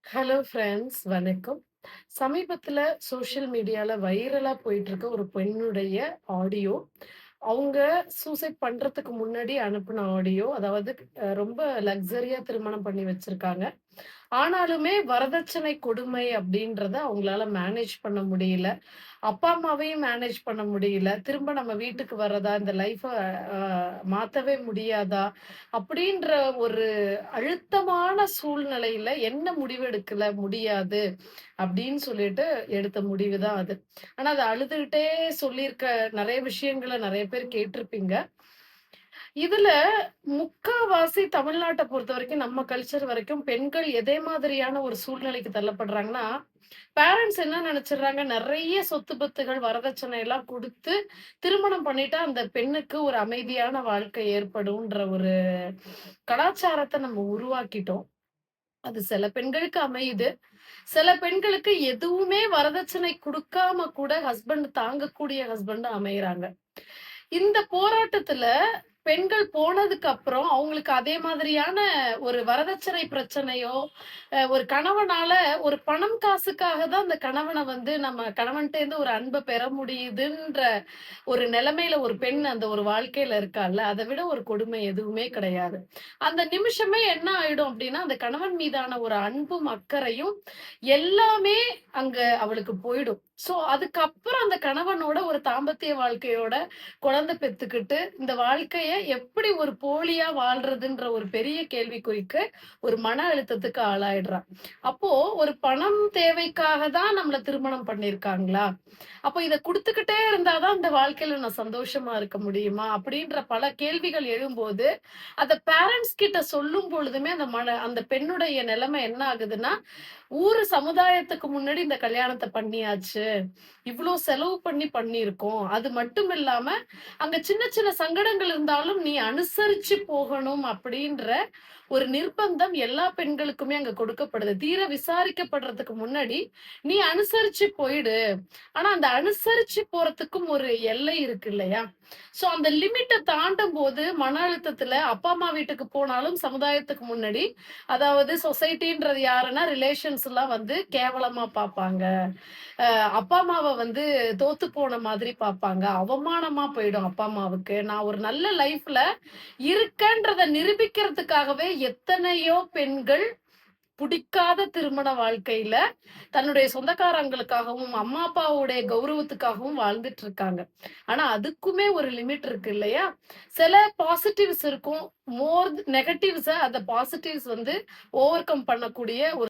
Hello friends, வணக்கம். சமீபத்தில social மீடியால வைரலா போயிட்டு இருக்க ஒரு பெண்ணுடைய ஆடியோ. அவங்க சூசைட் பண்றதுக்கு முன்னாடி அனுப்புன ஆடியோ. அதாவது ரொம்ப லக்ஸரியா திருமணம் பண்ணி வச்சிருக்காங்க. ஆனாலுமே வரதட்சணை கொடுமை அப்படின்றத அவங்களால மேனேஜ் பண்ண முடியல. அப்பா, அம்மாவையும் மேனேஜ் பண்ண முடியல. திரும்ப நம்ம வீட்டுக்கு வர்றதா, இந்த லைஃப அ மாத்தவே முடியாதா? அப்படின்ற ஒரு அழுத்தமான சூழ்நிலையில என்ன முடிவு எடுக்கல முடியாது அப்படின்னு சொல்லிட்டு எடுத்த முடிவு தான் அது. ஆனா அத அழுதுகிட்டே சொல்லியிருக்க நெறைய விஷயங்கள நெறைய பேர் கேட்டிருப்பீங்க. இதுல முக்காவாசி தமிழ்நாட்ட பொறுத்தவரைக்கும் நம்ம கல்ச்சர் வரைக்கும் பெண்கள் எதே மாதிரியான ஒரு சூழ்நிலைக்கு தள்ளப்படுறாங்கன்னா, பேரண்ட்ஸ் என்ன நெனச்சுடுறாங்க, நெறைய சொத்து பத்துகள், வரதட்சணை எல்லாம் குடுத்து திருமணம் பண்ணிட்டா அந்த பெண்ணுக்கு ஒரு அமைதியான வாழ்க்கை ஏற்படும்ன்ற ஒரு கலாச்சாரத்த நம்ம உருவாக்கிட்டோம். அது சில பெண்களுக்கு அமையுது. சில பெண்களுக்கு எதுவுமே வரதட்சணை குடுக்காம கூட ஹஸ்பண்ட் தாங்கக்கூடிய ஹஸ்பண்ட் அமையறாங்க. இந்த போராட்டத்துல பெண்கள் போனதுக்கு அப்புறம் அவங்களுக்கு அதே மாதிரியான ஒரு வரதட்சணை பிரச்சனையோ, ஒரு கணவனால ஒரு பணம் காசுக்காக தான் அந்த கணவன வந்து நம்ம கணவன்ட்டேருந்து ஒரு அன்ப பெற முடியுதுன்ற ஒரு நிலைமையில ஒரு பெண் அந்த ஒரு வாழ்க்கையில இருக்கால்ல, அத விட ஒரு கொடுமை எதுவுமே கிடையாது. அந்த நிமிஷமே என்ன ஆயிடும் அப்டின்னா, அந்த கணவன் மீதான ஒரு அன்பும், அக்கறையும் எல்லாமே அங்க அவளுக்கு போயிடும். சோ, அதுக்கப்புறம் அந்த கணவனோட ஒரு தாம்பத்திய வாழ்க்கையோட குழந்தை பெத்துக்கிட்டு, இந்த வாழ்க்கைய எப்படி ஒரு போலியா வாழ்றதுன்ற ஒரு பெரிய கேள்விக்குறிக்கு ஒரு மன அழுத்தத்துக்கு ஆளாயிடுறா. அப்போ ஒரு பணம் தேவைக்காக தான் நம்மள திருமணம் பண்ணியிருக்காங்களா? அப்போ இத குடுத்துக்கிட்டே இருந்தா தான் இந்த வாழ்க்கையில நான் சந்தோஷமா இருக்க முடியுமா? அப்படின்ற பல கேள்விகள் எழும்போது, அத பேரண்ட்ஸ் கிட்ட சொல்லும் பொழுதுமே அந்த பெண்ணுடைய நிலைமை என்ன ஆகுதுன்னா, ஊரு சமுதாயத்துக்கு முன்னாடி இந்த கல்யாணத்த பண்ணியாச்சு. இவ்ளோ செலவு பண்ணி பண்ணியிருக்கோம். அது மட்டும் இல்லாம, அங்க சின்ன சின்ன சங்கடங்கள் இருந்தாலும் நீ அனுசரிச்சு போகணும் அப்படின்ற ஒரு நிர்பந்தம் எல்லா பெண்களுக்குமே அங்க கொடுக்கப்படுது. தீர விசாரிக்கப்படுறதுக்கு முன்னாடி, நீ அனுசரிச்சு போயிடு. ஆனா, அந்த அனுசரிச்சு போறதுக்கும் ஒரு எல்லை இருக்கு இல்லையா? சோ, அந்த லிமிட்ட தாண்டும்போது மன அழுத்தத்துல அப்பா, அம்மா வீட்டுக்கு போனாலும் சமுதாயத்துக்கு முன்னாடி, அதாவது சொசைட்டின்றது யாருன்னா, ரிலேஷன்ஸ்லாம் வந்து கேவலமா பார்ப்பாங்க. அப்பா, அம்மாவ வந்து தோத்து போன மாதிரி பார்ப்பாங்க. அவமானமா போயிடும் அப்பா, அம்மாவுக்கு. நான் ஒரு நல்ல லைஃப்ல இருக்கேன்றத நிரூபிக்கிறதுக்காகவே எத்தனையோ பெண்கள் புடிக்காத திருமண வாழ்க்கையில, தன்னுடைய சொந்தக்காரங்களுக்காகவும், அம்மா, அப்பாவுடைய கௌரவத்துக்காகவும் வாழ்ந்துட்டு இருக்காங்க. ஆனா, அதுக்குமே ஒரு லிமிட் இருக்கு இல்லையா? சில பாசிட்டிவ்ஸ் இருக்கும். மோர் நெகட்டிவ்ஸ அந்த பாசிட்டிவ்ஸ் வந்து ஓவர்கம் பண்ணக்கூடிய ஒரு